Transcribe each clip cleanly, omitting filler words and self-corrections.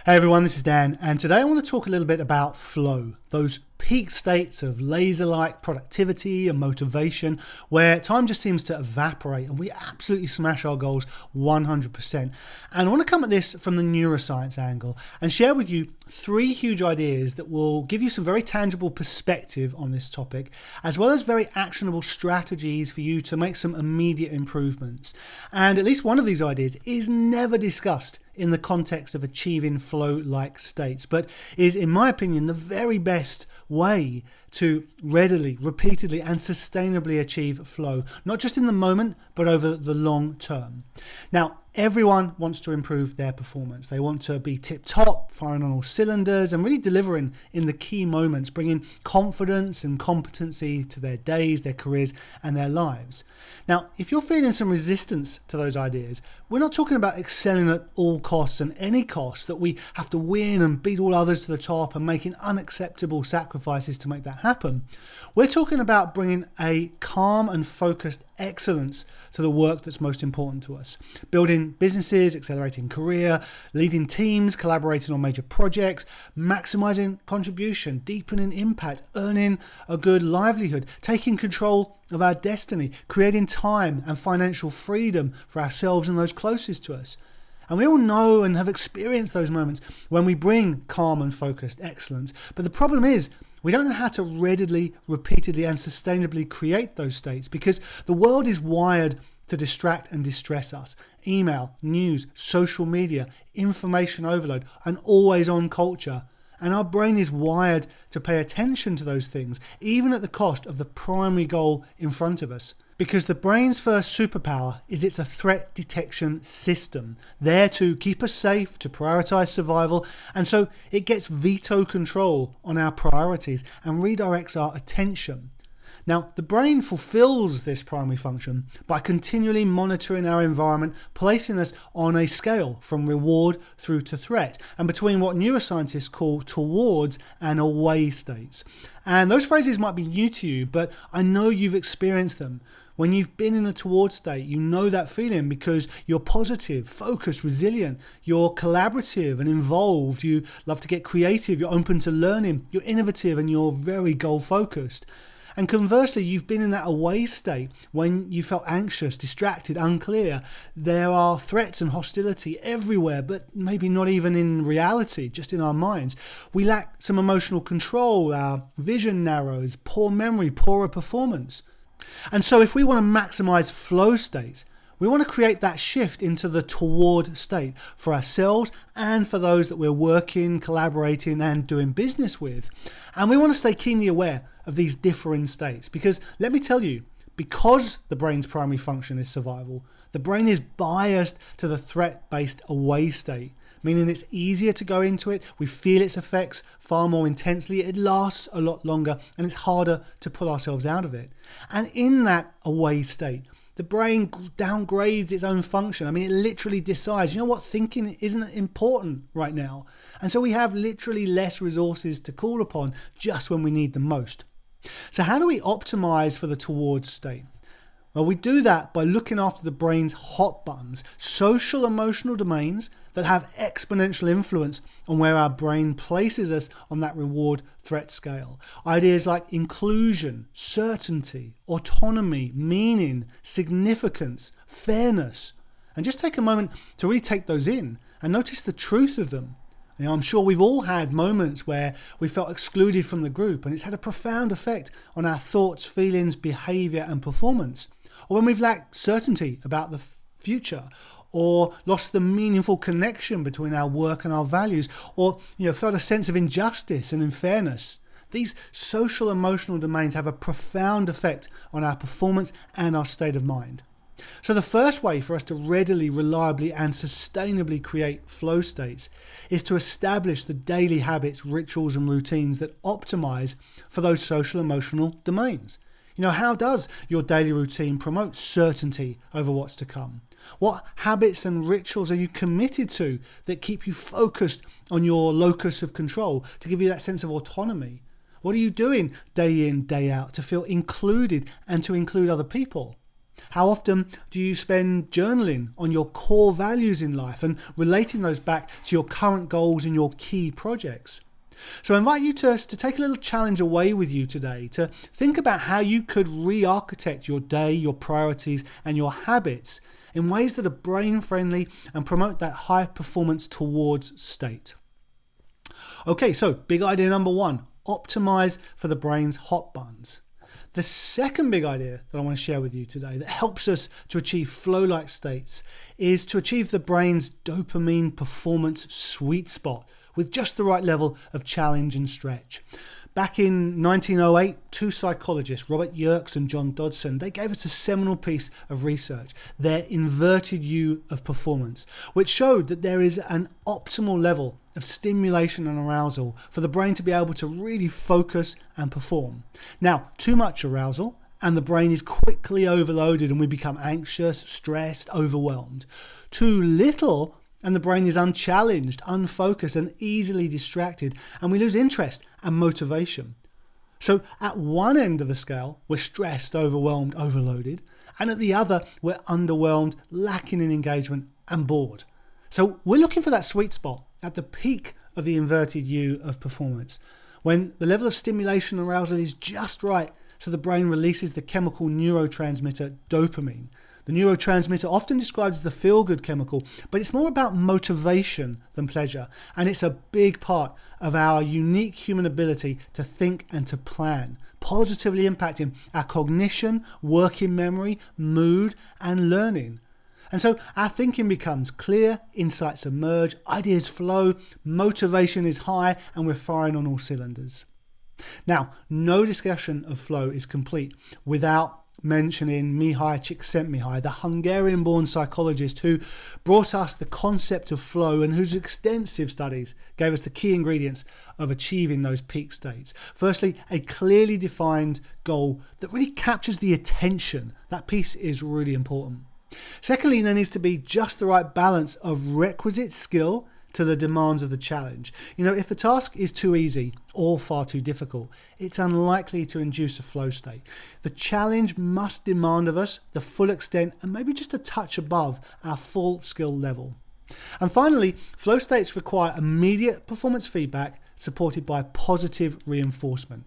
Hey everyone, this is Dan, and today I want to talk a little bit about flow, those peak states of laser-like productivity and motivation where time just seems to evaporate and we absolutely smash our goals 100%. And I want to come at this from the neuroscience angle and share with you 3 huge ideas that will give you some very tangible perspective on this topic, as well as very actionable strategies for you to make some immediate improvements. And at least one of these ideas is never discussed in the context of achieving flow-like states, but is, in my opinion, the very best way to readily, repeatedly, and sustainably achieve flow, not just in the moment, but over the long term. Now, everyone wants to improve their performance. They want to be tip-top, firing on all cylinders, and really delivering in the key moments, bringing confidence and competency to their days, their careers, and their lives. Now, if you're feeling some resistance to those ideas, we're not talking about excelling at all costs and any cost, that we have to win and beat all others to the top and making unacceptable sacrifices to make that happen. We're talking about bringing a calm and focused excellence to the work that's most important to us. Building businesses, accelerating career, leading teams, collaborating on major projects, maximizing contribution, deepening impact, earning a good livelihood, taking control of our destiny, creating time and financial freedom for ourselves and those closest to us. And we all know and have experienced those moments when we bring calm and focused excellence. But the problem is, we don't know how to readily, repeatedly, and sustainably create those states because the world is wired to distract and distress us. Email, news, social media, information overload, and always-on culture. And our brain is wired to pay attention to those things, even at the cost of the primary goal in front of us. Because the brain's first superpower is it's a threat detection system, there to keep us safe, to prioritize survival, and so it gets veto control on our priorities and redirects our attention. Now, the brain fulfills this primary function by continually monitoring our environment, placing us on a scale from reward through to threat, and between what neuroscientists call towards and away states. And those phrases might be new to you, but I know you've experienced them. When you've been in a toward state, you know that feeling because you're positive, focused, resilient, you're collaborative and involved, you love to get creative, you're open to learning, you're innovative, and you're very goal-focused. And conversely, you've been in that away state when you felt anxious, distracted, unclear. There are threats and hostility everywhere, but maybe not even in reality, just in our minds. We lack some emotional control, our vision narrows, poor memory, poorer performance. And so if we want to maximize flow states, we want to create that shift into the toward state for ourselves and for those that we're working, collaborating, and doing business with. And we want to stay keenly aware of these differing states because let me tell you, because the brain's primary function is survival, the brain is biased to the threat-based away state, meaning it's easier to go into it, we feel its effects far more intensely, it lasts a lot longer, and it's harder to pull ourselves out of it. And in that away state, the brain downgrades its own function. I mean, it literally decides, you know what, thinking isn't important right now. And so we have literally less resources to call upon just when we need them most. So how do we optimize for the towards state? Well, we do that by looking after the brain's hot buttons, social emotional domains that have exponential influence on where our brain places us on that reward threat scale. Ideas like inclusion, certainty, autonomy, meaning, significance, fairness. And just take a moment to really take those in and notice the truth of them. You know, I'm sure we've all had moments where we felt excluded from the group and it's had a profound effect on our thoughts, feelings, behavior, and performance. Or when we've lacked certainty about the future, or lost the meaningful connection between our work and our values, or felt a sense of injustice and unfairness. These social emotional domains have a profound effect on our performance and our state of mind. So the first way for us to readily, reliably, and sustainably create flow states is to establish the daily habits, rituals, and routines that optimize for those social emotional domains. How does your daily routine promote certainty over what's to come? What habits and rituals are you committed to that keep you focused on your locus of control, to give you that sense of autonomy? What are you doing day in, day out to feel included and to include other people? How often do you spend journaling on your core values in life and relating those back to your current goals and your key projects? So I invite you to take a little challenge away with you today, to think about how you could re-architect your day, your priorities, and your habits in ways that are brain-friendly and promote that high performance towards state. Okay, so big idea number one, optimize for the brain's hot buttons. The second big idea that I want to share with you today that helps us to achieve flow-like states is to achieve the brain's dopamine performance sweet spot with just the right level of challenge and stretch. Back in 1908, two psychologists, Robert Yerkes and John Dodson, they gave us a seminal piece of research, their inverted U of performance, which showed that there is an optimal level of stimulation and arousal for the brain to be able to really focus and perform. Now, too much arousal and the brain is quickly overloaded and we become anxious, stressed, overwhelmed. Too little and the brain is unchallenged, unfocused and easily distracted, and we lose interest and motivation. So at one end of the scale, we're stressed, overwhelmed, overloaded, and at the other, we're underwhelmed, lacking in engagement and bored. So we're looking for that sweet spot at the peak of the inverted U of performance, when the level of stimulation and arousal is just right so the brain releases the chemical neurotransmitter dopamine. The neurotransmitter, often described as the feel-good chemical, but it's more about motivation than pleasure. And it's a big part of our unique human ability to think and to plan, positively impacting our cognition, working memory, mood, and learning. And so our thinking becomes clear, insights emerge, ideas flow, motivation is high, and we're firing on all cylinders. Now, no discussion of flow is complete without mentioning Mihai Csikszentmihalyi, the Hungarian-born psychologist who brought us the concept of flow and whose extensive studies gave us the key ingredients of achieving those peak states. Firstly, a clearly defined goal that really captures the attention. That piece is really important. Secondly, there needs to be just the right balance of requisite skill to the demands of the challenge. If the task is too easy or far too difficult, it's unlikely to induce a flow state. The challenge must demand of us the full extent and maybe just a touch above our full skill level. And finally, flow states require immediate performance feedback supported by positive reinforcement.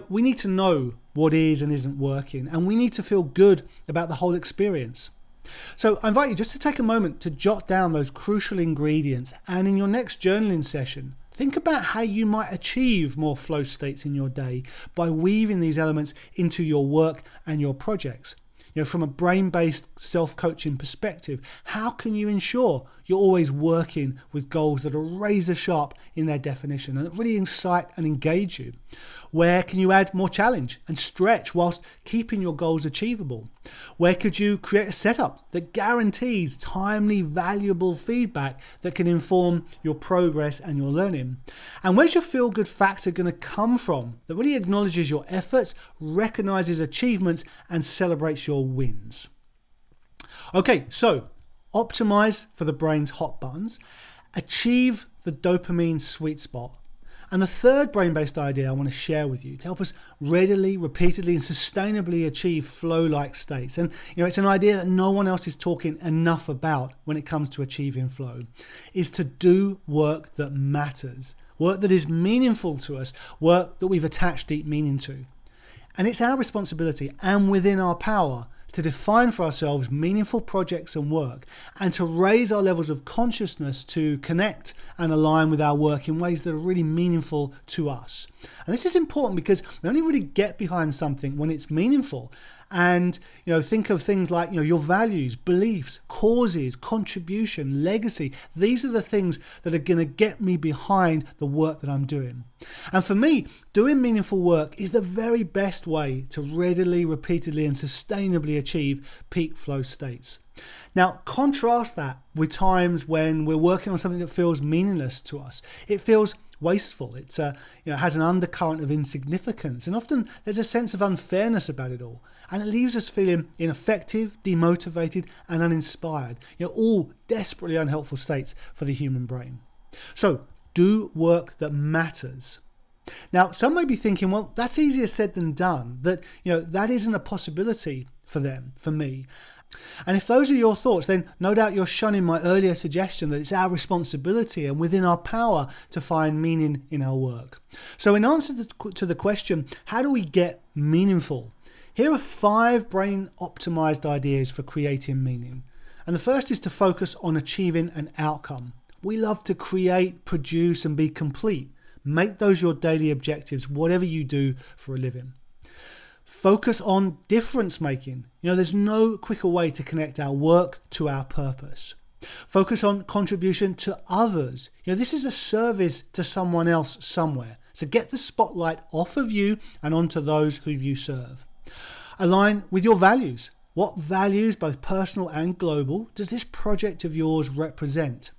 We need to know what is and isn't working, and we need to feel good about the whole experience. So I invite you just to take a moment to jot down those crucial ingredients, and in your next journaling session, think about how you might achieve more flow states in your day by weaving these elements into your work and your projects. From a brain-based self-coaching perspective, how can you ensure you're always working with goals that are razor sharp in their definition and that really incite and engage you? Where can you add more challenge and stretch whilst keeping your goals achievable? Where could you create a setup that guarantees timely, valuable feedback that can inform your progress and your learning? And where's your feel-good factor going to come from that really acknowledges your efforts, recognizes achievements, and celebrates your wins? Okay, so optimize for the brain's hot buttons, achieve the dopamine sweet spot. And the third brain-based idea I want to share with you to help us readily, repeatedly, and sustainably achieve flow-like states. And it's an idea that no one else is talking enough about when it comes to achieving flow, is to do work that matters, work that is meaningful to us, work that we've attached deep meaning to. And it's our responsibility and within our power to define for ourselves meaningful projects and work, and to raise our levels of consciousness to connect and align with our work in ways that are really meaningful to us. And this is important because we only really get behind something when it's meaningful. And think of things like your values, beliefs, causes, contribution, legacy. These are the things that are going to get me behind the work that I'm doing. And for me, doing meaningful work is the very best way to readily, repeatedly, and sustainably achieve peak flow states. Now, contrast that with times when we're working on something that feels meaningless to us. It feels wasteful. It has an undercurrent of insignificance, and often there's a sense of unfairness about it all, and it leaves us feeling ineffective, demotivated, and uninspired. All desperately unhelpful states for the human brain. So, do work that matters. Now, some may be thinking, well, that's easier said than done. That that isn't a possibility for them, for me. And if those are your thoughts, then no doubt you're shunning my earlier suggestion that it's our responsibility and within our power to find meaning in our work. So in answer to the question, how do we get meaningful? Here are 5 brain-optimized ideas for creating meaning. And the first is to focus on achieving an outcome. We love to create, produce, and be complete. Make those your daily objectives, whatever you do for a living. Focus on difference making. There's no quicker way to connect our work to our purpose. Focus on contribution to others. This is a service to someone else somewhere. So get the spotlight off of you and onto those who you serve. Align with your values. What values, both personal and global, does this project of yours represent?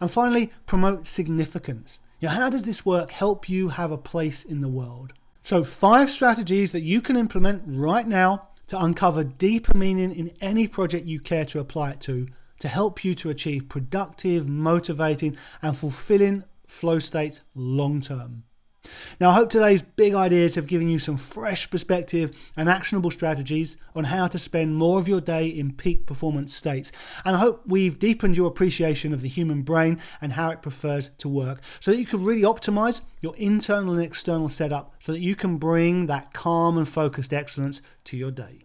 And finally, promote significance. How does this work help you have a place in the world? So 5 strategies that you can implement right now to uncover deeper meaning in any project you care to apply it to help you to achieve productive, motivating, and fulfilling flow states long term. Now, I hope today's big ideas have given you some fresh perspective and actionable strategies on how to spend more of your day in peak performance states. And I hope we've deepened your appreciation of the human brain and how it prefers to work so that you can really optimize your internal and external setup so that you can bring that calm and focused excellence to your day.